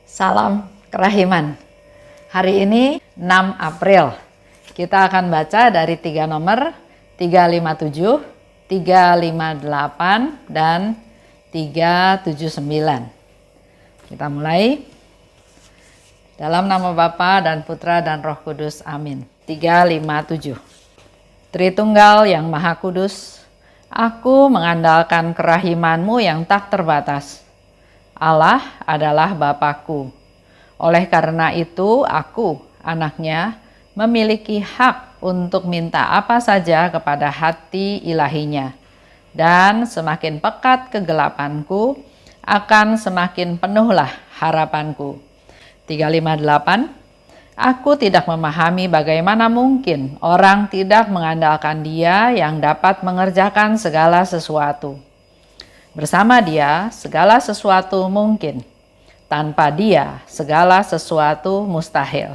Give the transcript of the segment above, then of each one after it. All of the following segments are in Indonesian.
Salam kerahiman. Hari ini 6 April. Kita akan baca dari 3 nomor 357, 358, dan 379. Kita mulai. Dalam nama Bapa dan Putra dan Roh Kudus. Amin. 357. Tritunggal yang Maha Kudus, aku mengandalkan kerahiman-Mu yang tak terbatas. Allah adalah Bapakku. Oleh karena itu, aku, anaknya, memiliki hak untuk minta apa saja kepada hati ilahinya. Dan semakin pekat kegelapanku, akan semakin penuhlah harapanku. 358. Aku tidak memahami bagaimana mungkin orang tidak mengandalkan Dia yang dapat mengerjakan segala sesuatu. Bersama Dia, segala sesuatu mungkin. Tanpa Dia, segala sesuatu mustahil.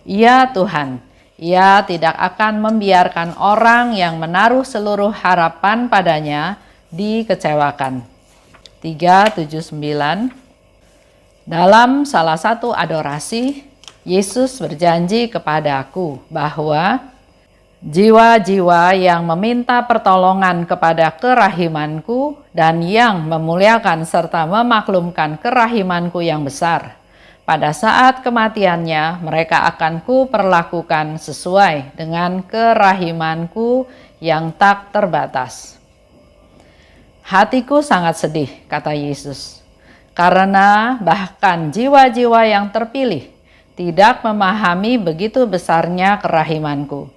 Ia Tuhan, Ia tidak akan membiarkan orang yang menaruh seluruh harapan padanya dikecewakan. 379. Dalam salah satu adorasi, Yesus berjanji kepadaku bahwa jiwa-jiwa yang meminta pertolongan kepada kerahimanku dan yang memuliakan serta memaklumkan kerahimanku yang besar, pada saat kematiannya mereka akan kuperlakukan sesuai dengan kerahimanku yang tak terbatas. Hatiku sangat sedih, kata Yesus, karena bahkan jiwa-jiwa yang terpilih tidak memahami begitu besarnya kerahimanku.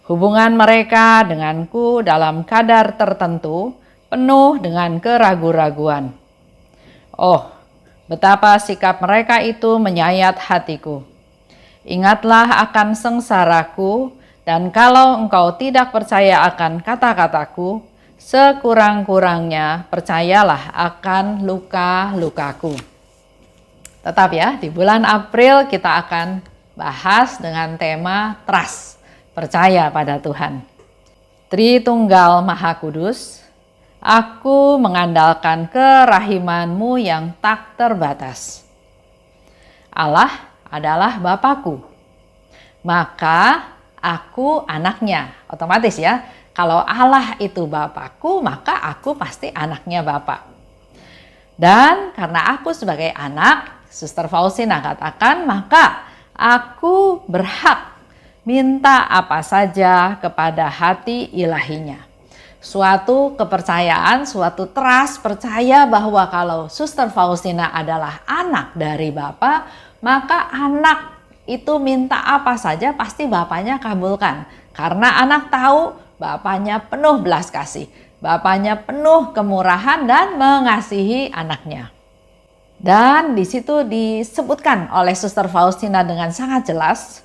Hubungan mereka denganku dalam kadar tertentu penuh dengan keraguan-raguan. Oh, betapa sikap mereka itu menyayat hatiku. Ingatlah akan sengsaraku, dan kalau engkau tidak percaya akan kata-kataku, sekurang-kurangnya percayalah akan luka-lukaku. Tetap ya, di bulan April kita akan bahas dengan tema trust, percaya pada Tuhan. Tritunggal Maha Kudus, aku mengandalkan kerahiman-Mu yang tak terbatas. Allah adalah Bapakku, maka aku anaknya. Otomatis ya, kalau Allah itu Bapakku, maka aku pasti anaknya Bapak. Dan karena aku sebagai anak, Suster Faustina katakan, maka aku berhak minta apa saja kepada hati ilahinya. Suatu kepercayaan, suatu trust, percaya bahwa kalau Suster Faustina adalah anak dari Bapa, maka anak itu minta apa saja pasti Bapaknya kabulkan. Karena anak tahu Bapaknya penuh belas kasih, Bapaknya penuh kemurahan dan mengasihi anaknya. Dan di situ disebutkan oleh Suster Faustina dengan sangat jelas,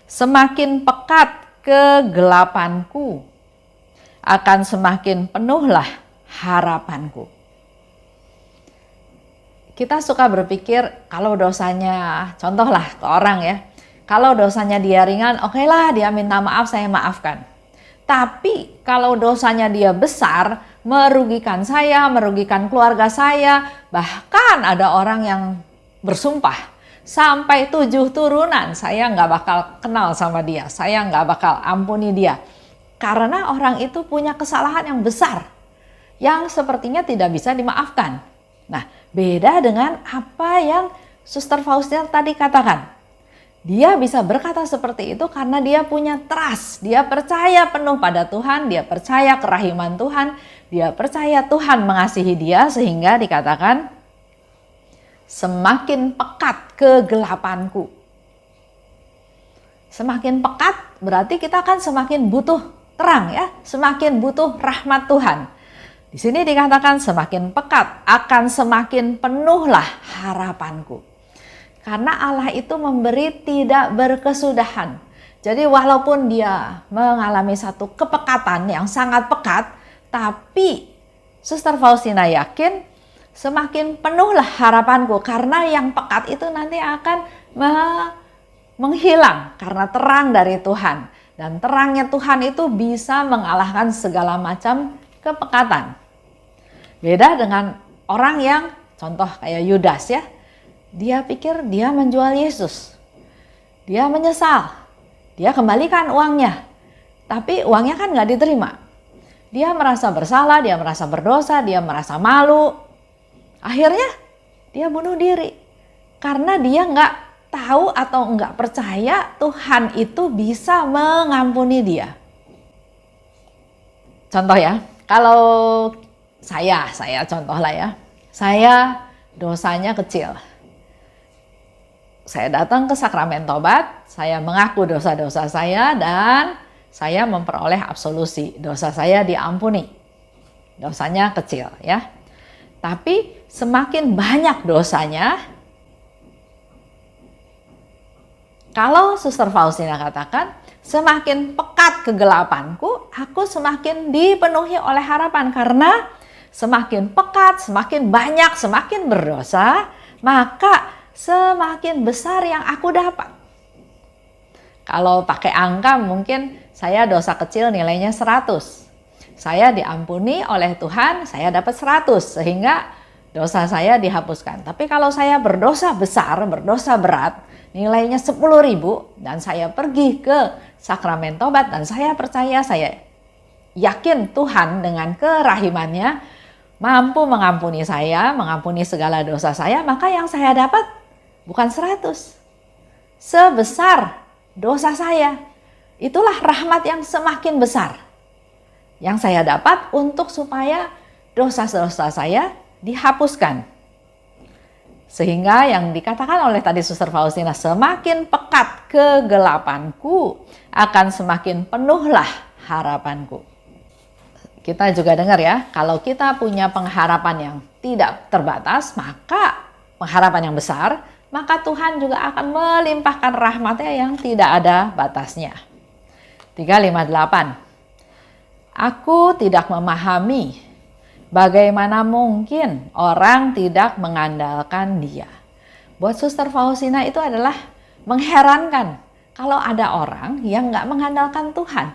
semakin pekat kegelapanku, akan semakin penuhlah harapanku. Kita suka berpikir kalau dosanya, contohlah ke orang ya, kalau dosanya dia ringan, oke lah dia minta maaf, saya maafkan. Tapi kalau dosanya dia besar, merugikan saya, merugikan keluarga saya, bahkan ada orang yang bersumpah, sampai 7 turunan saya nggak bakal kenal sama dia, saya nggak bakal ampuni dia. Karena orang itu punya kesalahan yang besar, yang sepertinya tidak bisa dimaafkan. Nah, beda dengan apa yang Suster Faustina tadi katakan. Dia bisa berkata seperti itu karena dia punya trust, dia percaya penuh pada Tuhan, dia percaya kerahiman Tuhan, dia percaya Tuhan mengasihi dia, sehingga dikatakan semakin pekat kegelapanku. Semakin pekat berarti kita akan semakin butuh terang ya, semakin butuh rahmat Tuhan. Di sini dikatakan semakin pekat akan semakin penuhlah harapanku. Karena Allah itu memberi tidak berkesudahan. Jadi walaupun dia mengalami satu kepekatan yang sangat pekat, tapi Suster Faustina yakin semakin penuhlah harapanku, karena yang pekat itu nanti akan menghilang karena terang dari Tuhan. Dan terangnya Tuhan itu bisa mengalahkan segala macam kepekatan. Beda dengan orang yang contoh kayak Yudas ya. Dia pikir dia menjual Yesus. Dia menyesal. Dia kembalikan uangnya. Tapi uangnya kan nggak diterima. Dia merasa bersalah, dia merasa berdosa, dia merasa malu. Akhirnya dia bunuh diri. Karena dia nggak tahu atau nggak percaya Tuhan itu bisa mengampuni dia. Contoh ya, kalau saya contoh lah ya. Saya dosanya kecil. Saya datang ke sakramen tobat, saya mengaku dosa-dosa saya dan saya memperoleh absolusi. Dosa saya diampuni. Dosanya kecil ya. Tapi semakin banyak dosanya, kalau Suster Faustina katakan, semakin pekat kegelapanku, aku semakin dipenuhi oleh harapan. Karena semakin pekat, semakin banyak, semakin berdosa, maka semakin besar yang aku dapat. Kalau pakai angka mungkin saya dosa kecil nilainya 100. Saya diampuni oleh Tuhan, saya dapat 100 sehingga dosa saya dihapuskan. Tapi kalau saya berdosa besar, berdosa berat, nilainya 10.000 dan saya pergi ke sakramen tobat dan saya percaya, saya yakin Tuhan dengan kerahimannya mampu mengampuni saya, mengampuni segala dosa saya, maka yang saya dapat bukan 100. Sebesar dosa saya. Itulah rahmat yang semakin besar yang saya dapat untuk supaya dosa-dosa saya dihapuskan. Sehingga yang dikatakan oleh tadi Suster Faustina, semakin pekat kegelapanku, akan semakin penuhlah harapanku. Kita juga dengar ya, kalau kita punya pengharapan yang tidak terbatas, maka pengharapan yang besar, maka Tuhan juga akan melimpahkan rahmatnya yang tidak ada batasnya. 358. Aku tidak memahami bagaimana mungkin orang tidak mengandalkan Dia. Buat Suster Faustina itu adalah mengherankan kalau ada orang yang nggak mengandalkan Tuhan.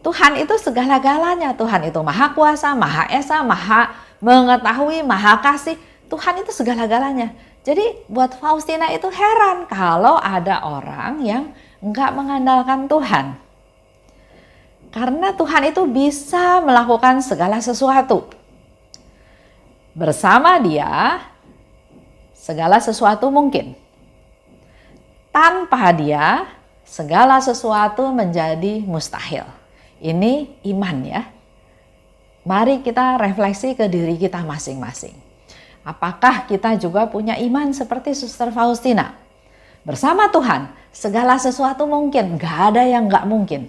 Tuhan itu segala-galanya. Tuhan itu Maha Kuasa, Maha Esa, Maha Mengetahui, Maha Kasih. Tuhan itu segala-galanya. Jadi buat Faustina itu heran kalau ada orang yang nggak mengandalkan Tuhan. Karena Tuhan itu bisa melakukan segala sesuatu. Bersama Dia, segala sesuatu mungkin. Tanpa Dia, segala sesuatu menjadi mustahil. Ini iman ya. Mari kita refleksi ke diri kita masing-masing. Apakah kita juga punya iman seperti Suster Faustina? Bersama Tuhan, segala sesuatu mungkin, gak ada yang gak mungkin.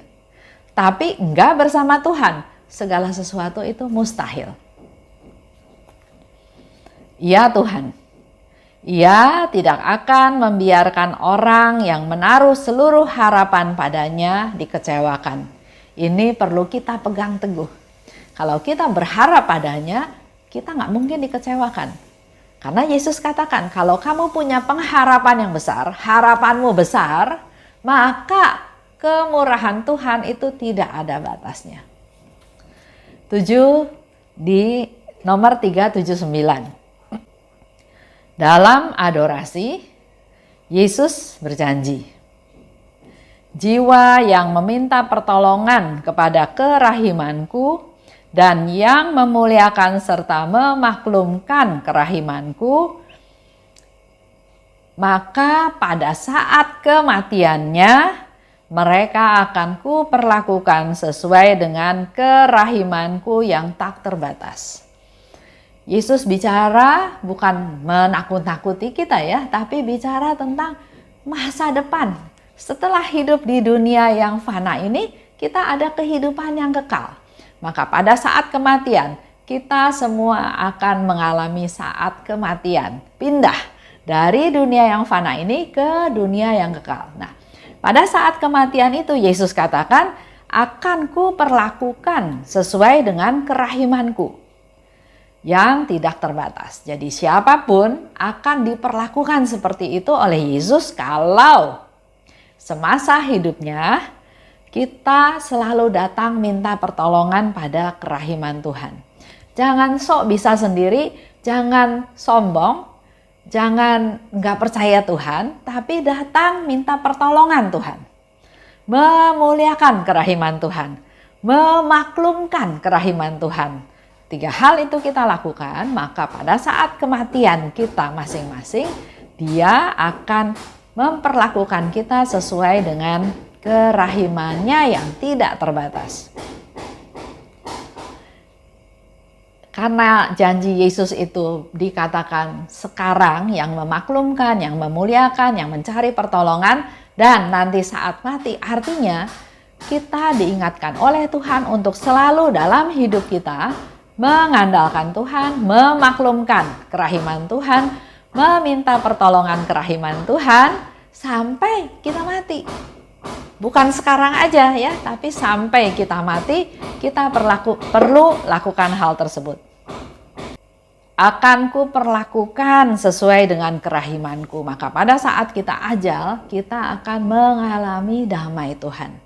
Tapi enggak bersama Tuhan, segala sesuatu itu mustahil. Ya Tuhan, Ia tidak akan membiarkan orang yang menaruh seluruh harapan padanya dikecewakan. Ini perlu kita pegang teguh. Kalau kita berharap padanya, kita nggak mungkin dikecewakan. Karena Yesus katakan, kalau kamu punya pengharapan yang besar, harapanmu besar, maka kemurahan Tuhan itu tidak ada batasnya. 7 di nomor 379. Dalam adorasi, Yesus berjanji, jiwa yang meminta pertolongan kepada kerahimanku dan yang memuliakan serta memaklumkan kerahimanku, maka pada saat kematiannya mereka akan kuperlakukan sesuai dengan kerahimanku yang tak terbatas. Yesus bicara bukan menakut-nakuti kita ya, tapi bicara tentang masa depan. Setelah hidup di dunia yang fana ini, kita ada kehidupan yang kekal. Maka pada saat kematian, kita semua akan mengalami saat kematian. Pindah dari dunia yang fana ini ke dunia yang kekal. Nah, pada saat kematian itu Yesus katakan, akan kuperlakukan sesuai dengan kerahimanku yang tidak terbatas. Jadi siapapun akan diperlakukan seperti itu oleh Yesus kalau semasa hidupnya kita selalu datang minta pertolongan pada kerahiman Tuhan. Jangan sok bisa sendiri, jangan sombong, jangan nggak percaya Tuhan, tapi datang minta pertolongan Tuhan. Memuliakan kerahiman Tuhan, memaklumkan kerahiman Tuhan. 3 hal itu kita lakukan, maka pada saat kematian kita masing-masing, Dia akan memperlakukan kita sesuai dengan kerahimannya yang tidak terbatas. Karena janji Yesus itu dikatakan sekarang yang memaklumkan, yang memuliakan, yang mencari pertolongan, dan nanti saat mati, artinya kita diingatkan oleh Tuhan untuk selalu dalam hidup kita mengandalkan Tuhan, memaklumkan kerahiman Tuhan, meminta pertolongan kerahiman Tuhan sampai kita mati. Bukan sekarang aja ya, tapi sampai kita mati kita perlu lakukan hal tersebut. Akan ku perlakukan sesuai dengan kerahimanku. Maka pada saat kita ajal, kita akan mengalami damai Tuhan.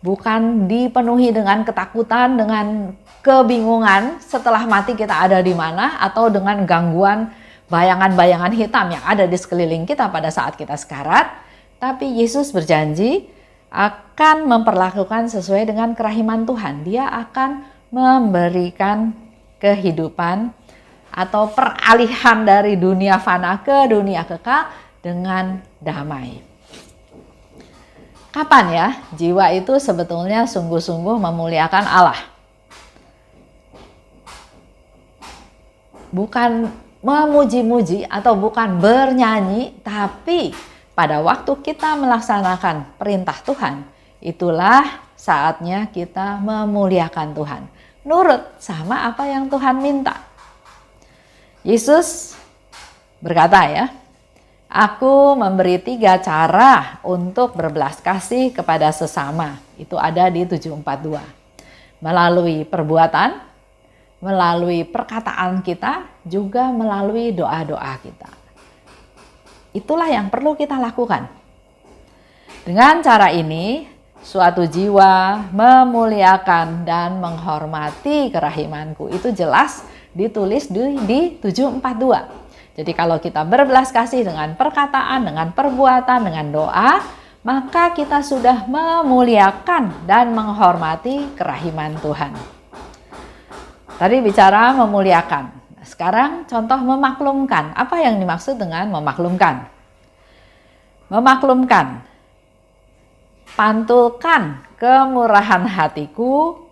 Bukan dipenuhi dengan ketakutan, dengan kebingungan setelah mati kita ada di mana, atau dengan gangguan bayangan-bayangan hitam yang ada di sekeliling kita pada saat kita sekarat. Tapi Yesus berjanji akan memperlakukan sesuai dengan kerahiman Tuhan. Dia akan memberikan kehidupan atau peralihan dari dunia fana ke dunia kekal dengan damai. Kapan ya jiwa itu sebetulnya sungguh-sungguh memuliakan Allah? Bukan memuji-muji atau bukan bernyanyi, tapi pada waktu kita melaksanakan perintah Tuhan, itulah saatnya kita memuliakan Tuhan. Nurut sama apa yang Tuhan minta. Yesus berkata ya, aku memberi 3 cara untuk berbelas kasih kepada sesama. Itu ada di 742. Melalui perbuatan, melalui perkataan kita, juga melalui doa-doa kita. Itulah yang perlu kita lakukan. Dengan cara ini, suatu jiwa memuliakan dan menghormati kerahimanku. Itu jelas ditulis di 742. Jadi kalau kita berbelas kasih dengan perkataan, dengan perbuatan, dengan doa, maka kita sudah memuliakan dan menghormati kerahiman Tuhan. Tadi bicara memuliakan. Sekarang contoh memaklumkan. Apa yang dimaksud dengan memaklumkan? Memaklumkan. Pantulkan kemurahan hatiku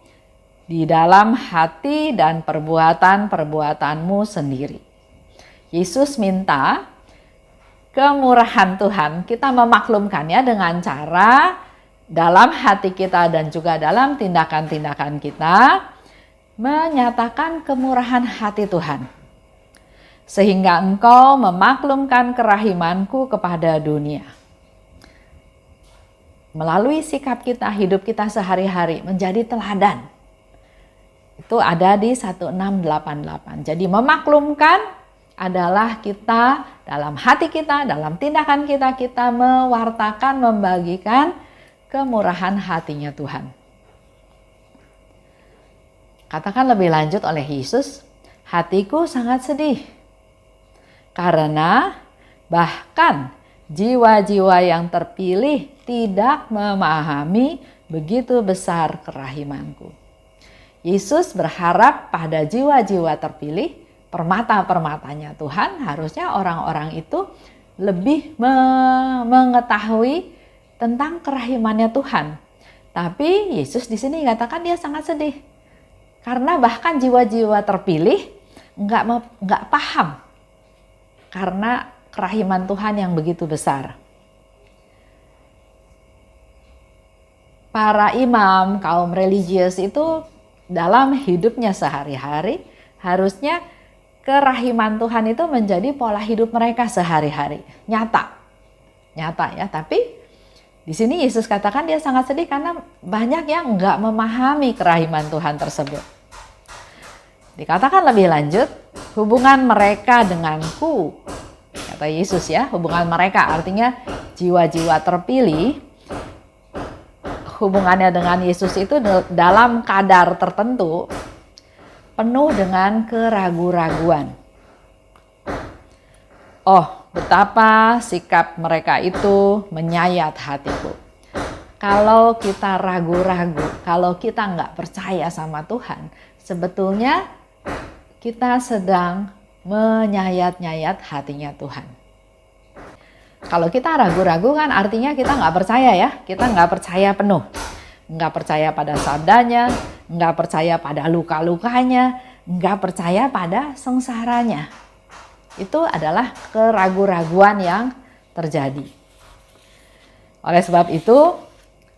di dalam hati dan perbuatan-perbuatanmu sendiri. Yesus minta kemurahan Tuhan, kita memaklumkannya dengan cara dalam hati kita dan juga dalam tindakan-tindakan kita menyatakan kemurahan hati Tuhan. Sehingga engkau memaklumkan kerahimanku kepada dunia. Melalui sikap kita, hidup kita sehari-hari menjadi teladan. Itu ada di 1688. Jadi memaklumkan adalah kita dalam hati kita, dalam tindakan kita, kita mewartakan, membagikan kemurahan hatinya Tuhan. Katakan lebih lanjut oleh Yesus, hatiku sangat sedih. Karena bahkan jiwa-jiwa yang terpilih tidak memahami begitu besar kerahimanku. Yesus berharap pada jiwa-jiwa terpilih, permata-permatanya Tuhan, harusnya orang-orang itu lebih mengetahui tentang kerahimannya Tuhan. Tapi Yesus di sini katakan dia sangat sedih. Karena bahkan jiwa-jiwa terpilih nggak paham karena kerahiman Tuhan yang begitu besar. Para imam, kaum religius itu dalam hidupnya sehari-hari harusnya kerahiman Tuhan itu menjadi pola hidup mereka sehari-hari. Nyata ya. Tapi di sini Yesus katakan dia sangat sedih karena banyak yang nggak memahami kerahiman Tuhan tersebut. Dikatakan lebih lanjut, hubungan mereka denganku, kata Yesus ya, hubungan mereka artinya jiwa-jiwa terpilih. Hubungannya dengan Yesus itu dalam kadar tertentu penuh dengan keraguan-raguan. oh betapa sikap mereka itu menyayat hatiku. Kalau kita ragu-ragu, kalau kita nggak percaya sama Tuhan, sebetulnya kita sedang menyayat-nyayat hatinya Tuhan. Kalau kita ragu-ragu kan artinya kita nggak percaya ya, kita nggak percaya penuh. Nggak percaya pada sabdanya, nggak percaya pada luka-lukanya, nggak percaya pada sengsaranya. Itu adalah keraguan-raguan yang terjadi. Oleh sebab itu,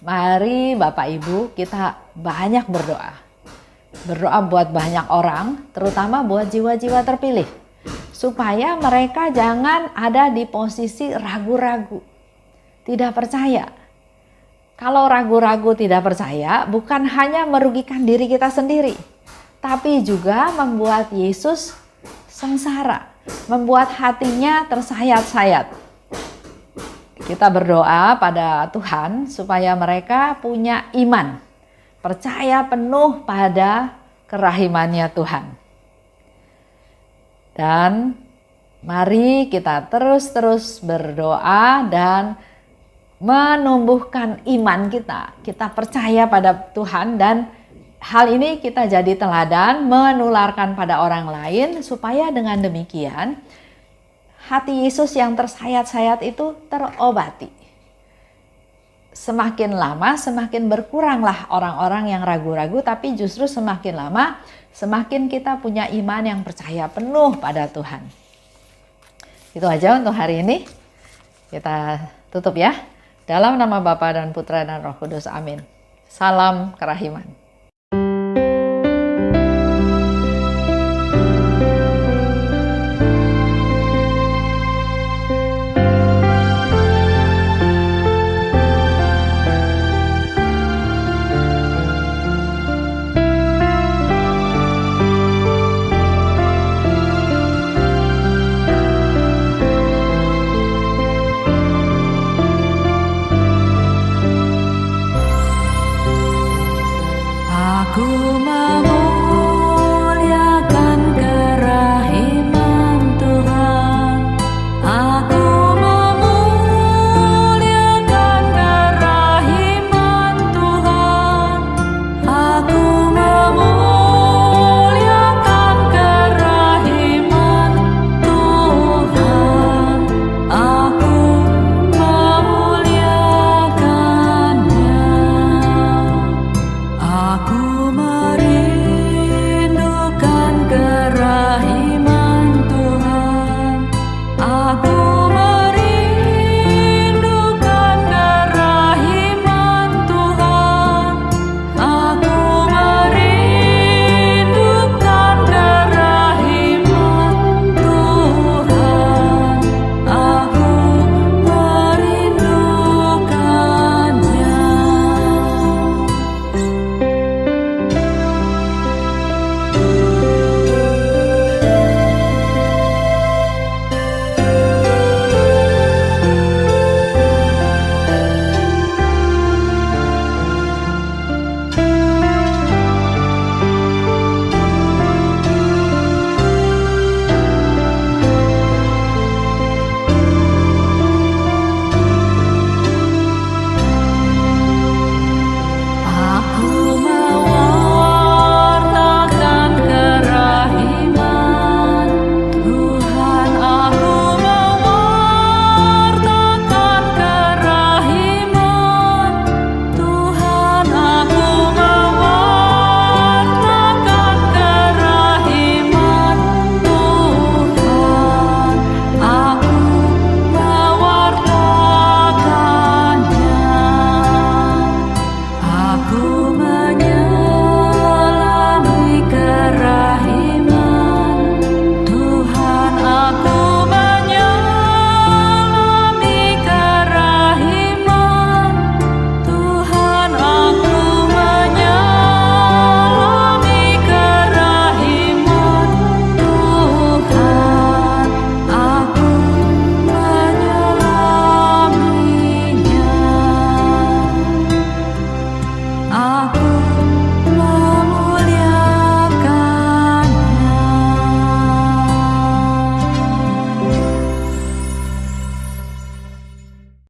mari Bapak Ibu kita banyak berdoa. Berdoa buat banyak orang, terutama buat jiwa-jiwa terpilih. Supaya mereka jangan ada di posisi ragu-ragu, tidak percaya. Kalau ragu-ragu tidak percaya, bukan hanya merugikan diri kita sendiri, tapi juga membuat Yesus sengsara, membuat hatinya tersayat-sayat. Kita berdoa pada Tuhan supaya mereka punya iman, percaya penuh pada kerahimannya Tuhan. Dan mari kita terus-terus berdoa dan menumbuhkan iman kita. Kita percaya pada Tuhan dan hal ini kita jadi teladan menularkan pada orang lain supaya dengan demikian hati Yesus yang tersayat-sayat itu terobati. Semakin lama semakin berkuranglah orang-orang yang ragu-ragu, tapi justru semakin lama semakin kita punya iman yang percaya penuh pada Tuhan. Itu aja untuk hari ini. Kita tutup ya. Dalam nama Bapa dan Putra dan Roh Kudus. Amin. Salam kerahiman.